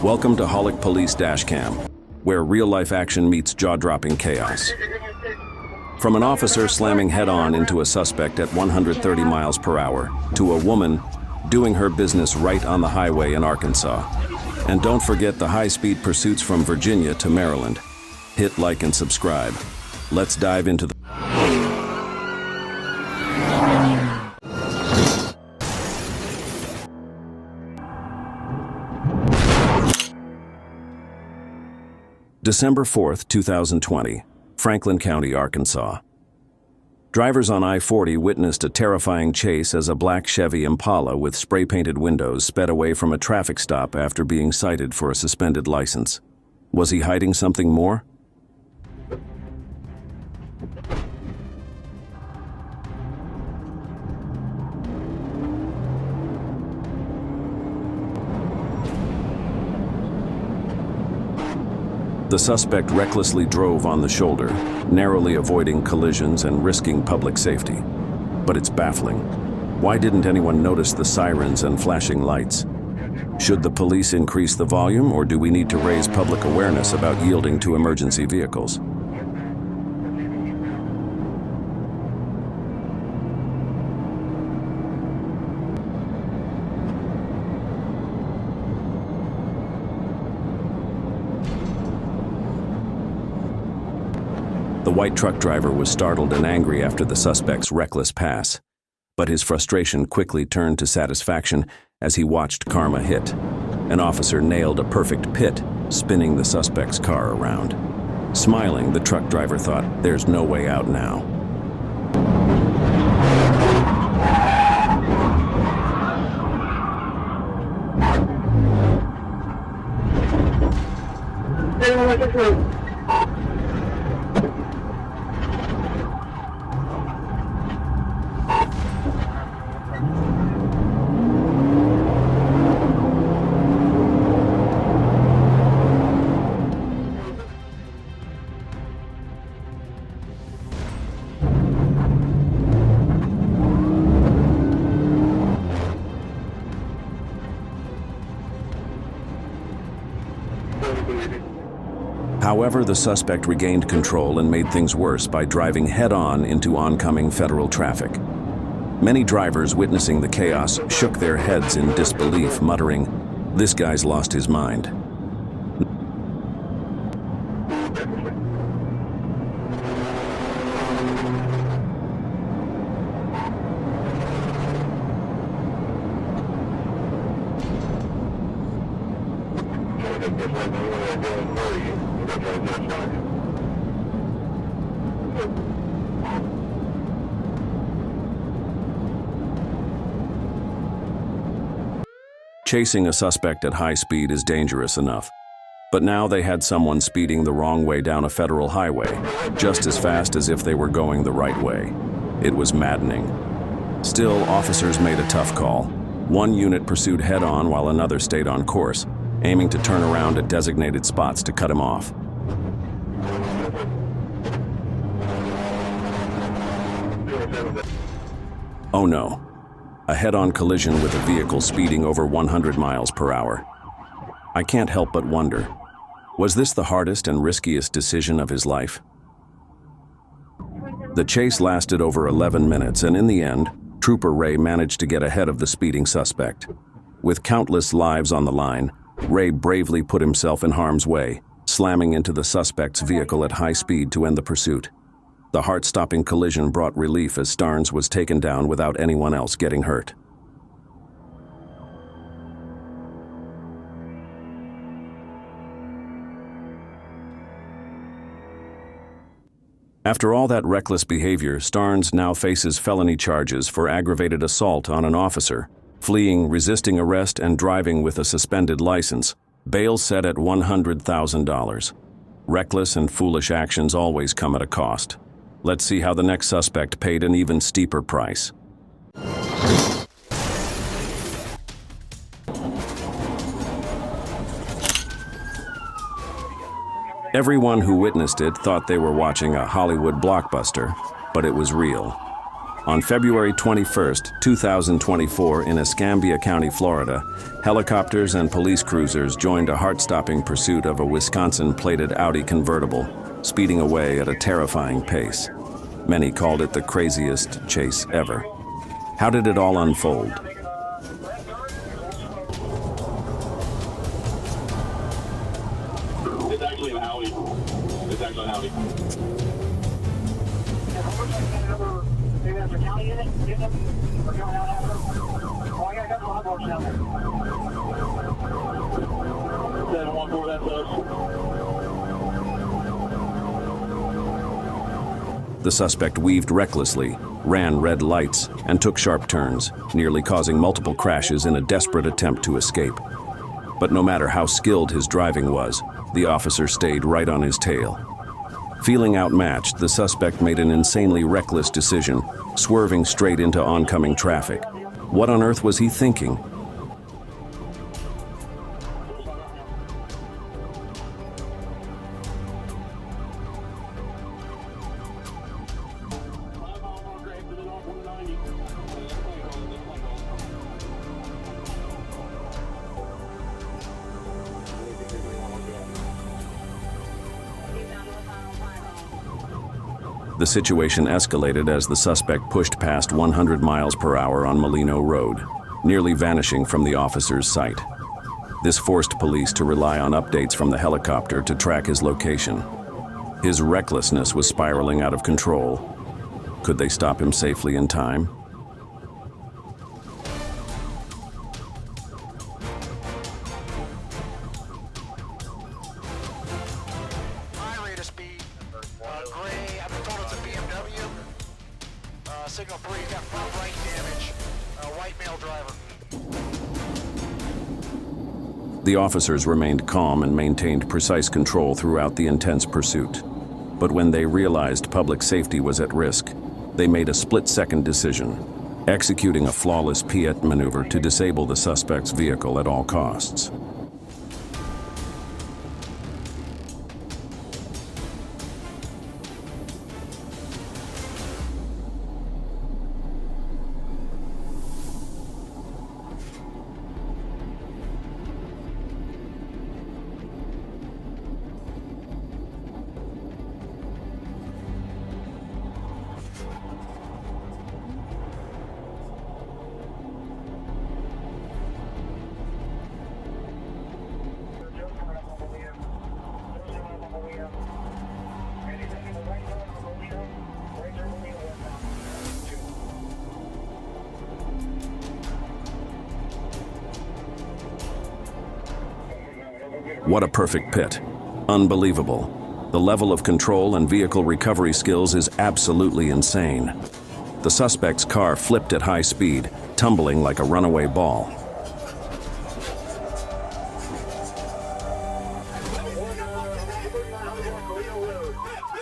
Welcome to Holic Police Dashcam, where real-life action meets jaw-dropping chaos. From an officer slamming head-on into a suspect at 130 miles per hour, to a woman doing her business right on the highway in Arkansas. And don't forget the high-speed pursuits from Virginia to Maryland. Hit like and subscribe. Let's dive into the... December 4th, 2020, Franklin County, Arkansas. Drivers on I-40 witnessed a terrifying chase as a black Chevy Impala with spray-painted windows sped away from a traffic stop after being cited for a suspended license. Was he hiding something more? The suspect recklessly drove on the shoulder, narrowly avoiding collisions and risking public safety. But it's baffling. Why didn't anyone notice the sirens and flashing lights? Should the police increase the volume, or do we need to raise public awareness about yielding to emergency vehicles? The white truck driver was startled and angry after the suspect's reckless pass, but his frustration quickly turned to satisfaction as he watched karma hit. An officer nailed a perfect pit, spinning the suspect's car around. Smiling, the truck driver thought, "There's no way out now." However, the suspect regained control and made things worse by driving head-on into oncoming federal traffic. Many drivers witnessing the chaos shook their heads in disbelief, muttering, "This guy's lost his mind." Chasing a suspect at high speed is dangerous enough. But now they had someone speeding the wrong way down a federal highway, just as fast as if they were going the right way. It was maddening. Still, officers made a tough call. One unit pursued head-on while another stayed on course, aiming to turn around at designated spots to cut him off. Oh no. A head-on collision with a vehicle speeding over 100 miles per hour. I can't help but wonder, was this the hardest and riskiest decision of his life? The chase lasted over 11 minutes, and in the end, Trooper Ray managed to get ahead of the speeding suspect. With countless lives on the line, Ray bravely put himself in harm's way, slamming into the suspect's vehicle at high speed to end the pursuit. The heart-stopping collision brought relief as Starnes was taken down without anyone else getting hurt. After all that reckless behavior, Starnes now faces felony charges for aggravated assault on an officer, fleeing, resisting arrest, and driving with a suspended license. Bail set at $100,000. Reckless and foolish actions always come at a cost. Let's see how the next suspect paid an even steeper price. Everyone who witnessed it thought they were watching a Hollywood blockbuster, but it was real. On February 21, 2024, in Escambia County, Florida, helicopters and police cruisers joined a heart-stopping pursuit of a Wisconsin-plated Audi convertible, speeding away at a terrifying pace. Many called it the craziest chase ever. How did it all unfold? It's actually an Audi. It's actually an Audi. The suspect weaved recklessly, ran red lights, and took sharp turns, nearly causing multiple crashes in a desperate attempt to escape. But no matter how skilled his driving was, the officer stayed right on his tail. Feeling outmatched, the suspect made an insanely reckless decision, swerving straight into oncoming traffic. What on earth was he thinking? The situation escalated as the suspect pushed past 100 miles per hour on Molino Road, nearly vanishing from the officer's sight. This forced police to rely on updates from the helicopter to track his location. His recklessness was spiraling out of control. Could they stop him safely in time? Gray, I've been told it's a BMW. Signal 3, got front right damage. White male driver. The officers remained calm and maintained precise control throughout the intense pursuit. But when they realized public safety was at risk, they made a split-second decision, executing a flawless Piet maneuver to disable the suspect's vehicle at all costs. What a perfect pit. Unbelievable. The level of control and vehicle recovery skills is absolutely insane. The suspect's car flipped at high speed, tumbling like a runaway ball.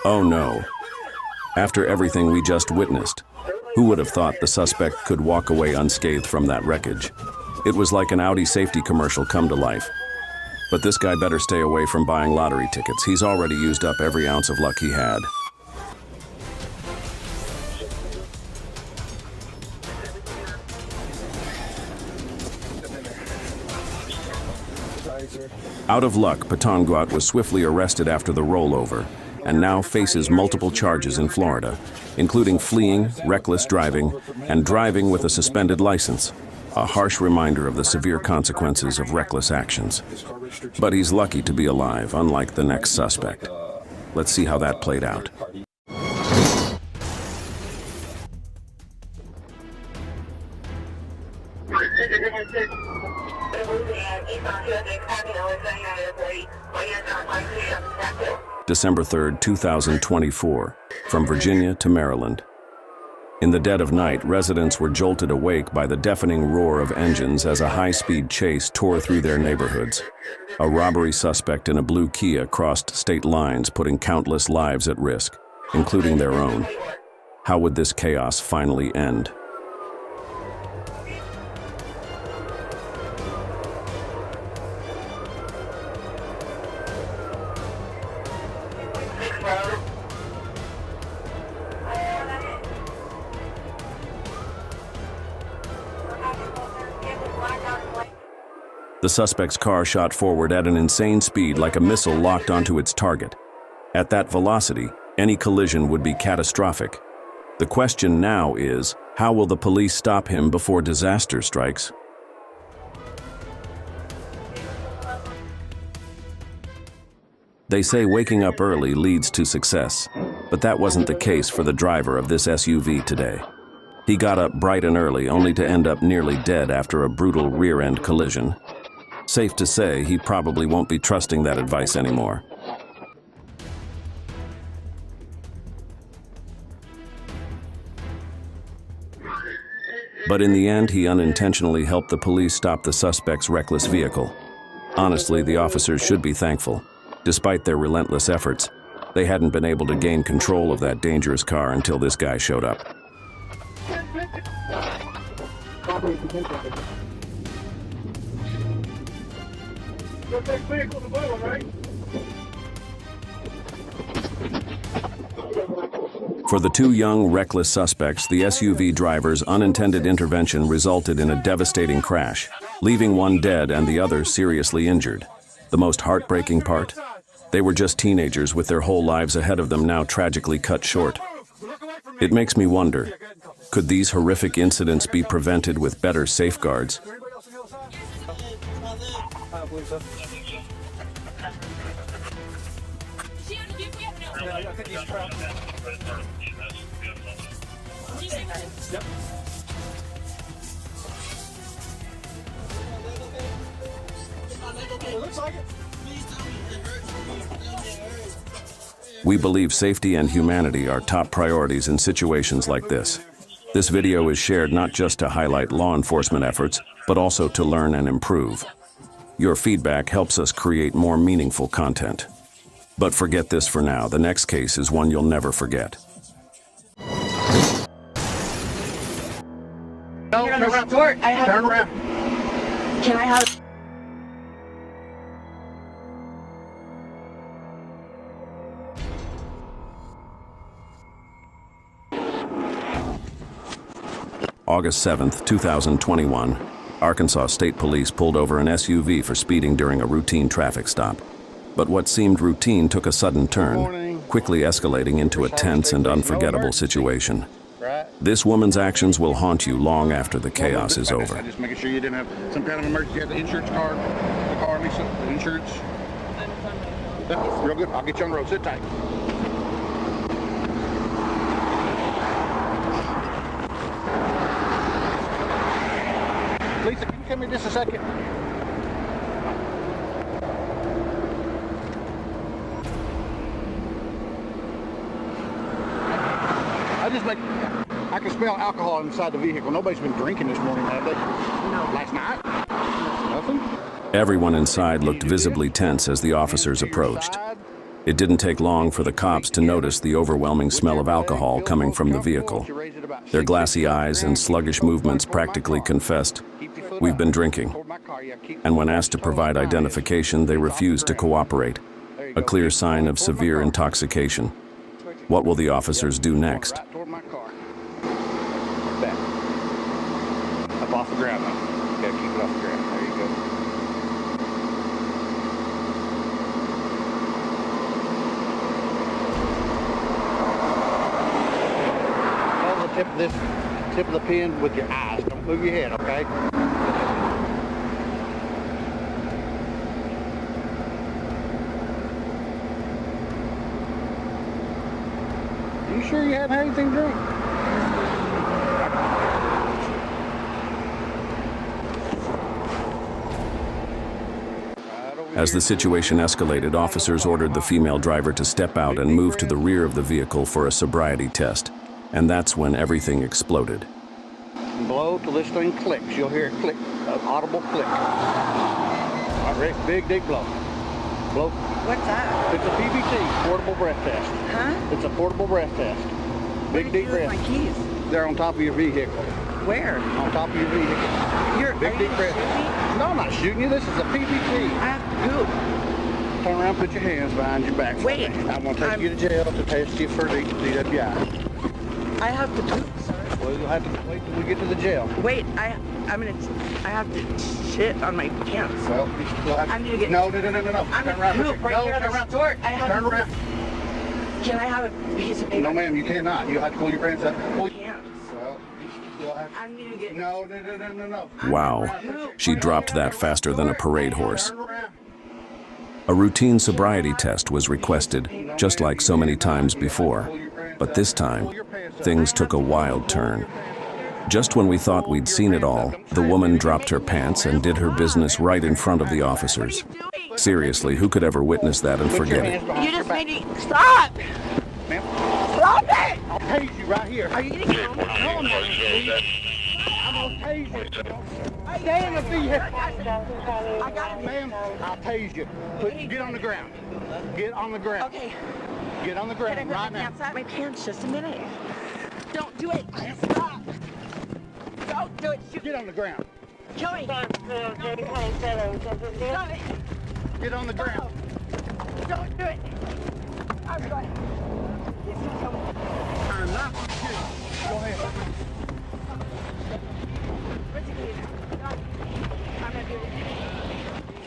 Oh no. After everything we just witnessed, who would have thought the suspect could walk away unscathed from that wreckage? It was like an Audi safety commercial come to life. But this guy better stay away from buying lottery tickets. He's already used up every ounce of luck he had. Out of luck, Patonguat was swiftly arrested after the rollover and now faces multiple charges in Florida, including fleeing, reckless driving, and driving with a suspended license. A harsh reminder of the severe consequences of reckless actions. But he's lucky to be alive, unlike the next suspect. Let's see how that played out. December 3rd, 2024, from Virginia to Maryland. In the dead of night, residents were jolted awake by the deafening roar of engines as a high-speed chase tore through their neighborhoods. A robbery suspect in a blue Kia crossed state lines, putting countless lives at risk, including their own. How would this chaos finally end? The suspect's car shot forward at an insane speed like a missile locked onto its target. At that velocity, any collision would be catastrophic. The question now is, how will the police stop him before disaster strikes? They say waking up early leads to success, but that wasn't the case for the driver of this SUV today. He got up bright and early only to end up nearly dead after a brutal rear-end collision. Safe to say, he probably won't be trusting that advice anymore. But in the end, he unintentionally helped the police stop the suspect's reckless vehicle. Honestly, the officers should be thankful. Despite their relentless efforts, they hadn't been able to gain control of that dangerous car until this guy showed up. For the two young, reckless suspects, the SUV driver's unintended intervention resulted in a devastating crash, leaving one dead and the other seriously injured. The most heartbreaking part? They were just teenagers with their whole lives ahead of them now tragically cut short. It makes me wonder, could these horrific incidents be prevented with better safeguards? We believe safety and humanity are top priorities in situations like this. This video is shared not just to highlight law enforcement efforts, but also to learn and improve. Your feedback helps us create more meaningful content. But forget this for now. The next case is one you'll never forget. Turn around. Turn around. Can I have... August 7th, 2021, Arkansas State Police pulled over an SUV for speeding during a routine traffic stop. But what seemed routine took a sudden turn, quickly escalating into a tense and unforgettable situation. This woman's actions will haunt you long after the chaos is over. Just making sure you didn't have some kind of emergency. You had the insurance card, the car, Lisa, the insurance. Yeah, real good. I'll get you on the road. Sit tight. Lisa, can you come here just a second? I can smell alcohol inside the vehicle. Nobody's been drinking this morning, have they? No. Last night? Nothing? Everyone inside looked visibly tense as the officers approached. It didn't take long for the cops to notice the overwhelming smell of alcohol coming from the vehicle. Their glassy eyes and sluggish movements practically confessed, "We've been drinking." And when asked to provide identification, they refused to cooperate, a clear sign of severe intoxication. What will the officers do next? Up off the ground now. You gotta keep it off the ground. There you go. Hold the tip of the pen with your eyes. Don't move your head, okay? You sure you haven't had anything to drink? As the situation escalated, officers ordered the female driver to step out and move to the rear of the vehicle for a sobriety test. And that's when everything exploded. Blow till this thing clicks. You'll hear it click, an audible click. All right, Rick, big, deep blow. Blow. What's that? It's a PBT, portable breath test. Huh? It's a portable breath test. Big, deep breath. My keys. They're on top of your vehicle. Where? On top of your vehicle. You're Big, deep breath. No, I'm not shooting you. This is a PBT. I have to poop. Turn around, put your hands behind your back. Wait. I'm going to take you to jail to test you for the DWI. I have to poop, sir. Well, you'll have to wait till we get to the jail. Wait, I have to shit on my pants. Well, you'll have to. I need to get. No. I'm Turn gonna around. poop right here in turn the around. store. Turn around. Can I have a piece of paper? No, ma'am, you cannot. You have to pull your pants up. I can't. Well, you'll have to. I need to get. No. Wow, she dropped that faster than a parade horse. Turn around. A routine sobriety test was requested, just like so many times before. But this time, things took a wild turn. Just when we thought we'd seen it all, the woman dropped her pants and did her business right in front of the officers. Seriously, who could ever witness that and forget it? You just made me stop. Ma'am, Stop it! I'll tase you right here. Are you gonna kill me? No, I'm not gonna tase you. I'm gonna tase you. Stay in the vehicle. I got it. Ma'am, I'll tase you. Get on the ground. Get on the ground. Okay. Get on the Can I ground put right my now. pants on? My pants, just a minute. Don't do it. Stop. Don't do it. Shoot. Get on the ground. Kill me. Stop it. Get on the ground. Don't do it. I'm going. He's gonna kill me. I'm not gonna kill you. Go ahead. Where's the key? I'm gonna do it.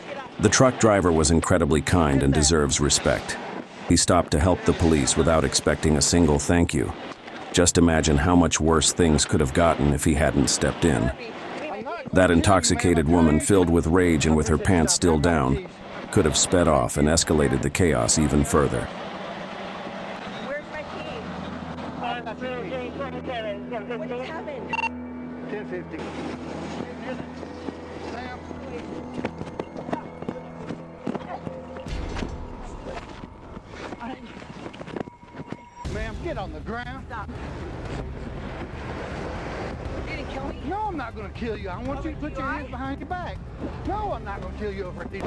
Get up. The truck driver was incredibly kind and deserves respect. He stopped to help the police without expecting a single thank you. Just imagine how much worse things could have gotten if he hadn't stepped in. That intoxicated woman, filled with rage and with her pants still down, could have sped off and escalated the chaos even further. Where's my key? What happened? 1050. Ma'am. Ma'am, get on the ground. Stop. You didn't kill me? No, I'm not going to kill you. I want you to put your hands behind your back. No, I'm not going to kill you over these.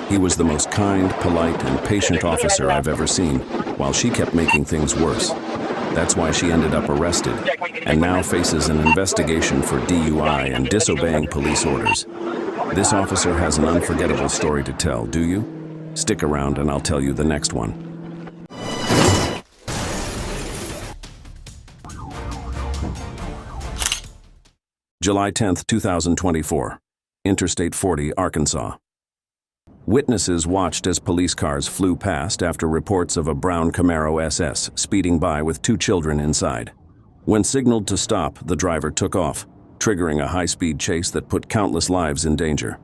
He was the most kind, polite, and patient officer I've ever seen, while she kept making things worse. That's why she ended up arrested, and now faces an investigation for DUI and disobeying police orders. This officer has an unforgettable story to tell, do you? Stick around and I'll tell you the next one. July 10th, 2024. Interstate 40, Arkansas. Witnesses watched as police cars flew past after reports of a brown Camaro SS speeding by with 2 children inside. When signaled to stop, the driver took off, triggering a high-speed chase that put countless lives in danger.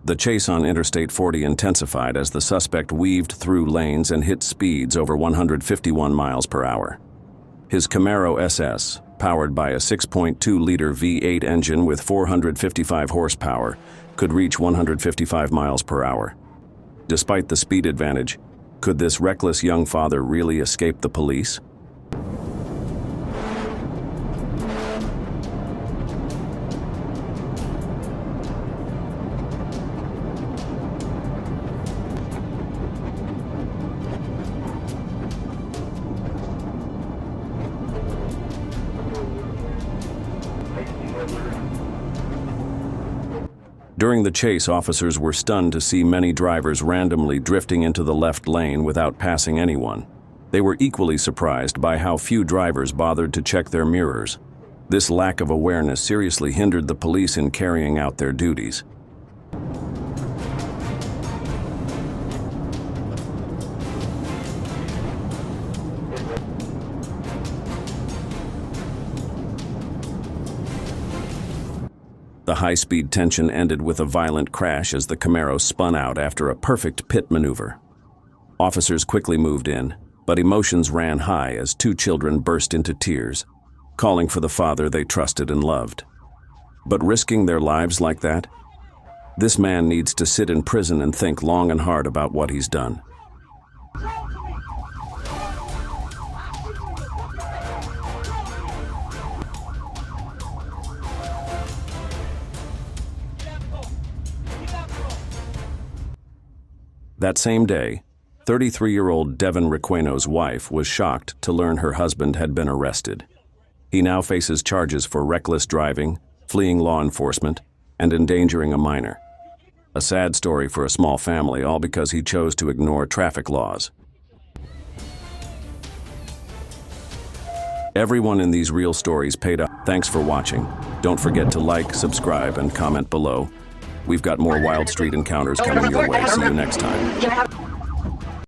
The chase on Interstate 40 intensified as the suspect weaved through lanes and hit speeds over 151 miles per hour. His Camaro SS, powered by a 6.2-liter V8 engine with 455 horsepower, could reach 155 miles per hour. Despite the speed advantage, could this reckless young father really escape the police? During the chase, officers were stunned to see many drivers randomly drifting into the left lane without passing anyone. They were equally surprised by how few drivers bothered to check their mirrors. This lack of awareness seriously hindered the police in carrying out their duties. The high-speed tension ended with a violent crash as the Camaro spun out after a perfect pit maneuver. Officers quickly moved in, but emotions ran high as 2 children burst into tears, calling for the father they trusted and loved. But risking their lives like that? This man needs to sit in prison and think long and hard about what he's done. That same day, 33-year-old Devin Requeno's wife was shocked to learn her husband had been arrested. He now faces charges for reckless driving, fleeing law enforcement, and endangering a minor. A sad story for a small family, all because he chose to ignore traffic laws. Everyone in these real stories paid up. Thanks for watching. Don't forget to like, subscribe, and comment below. We've got more Wild Street encounters coming your way. See you next time.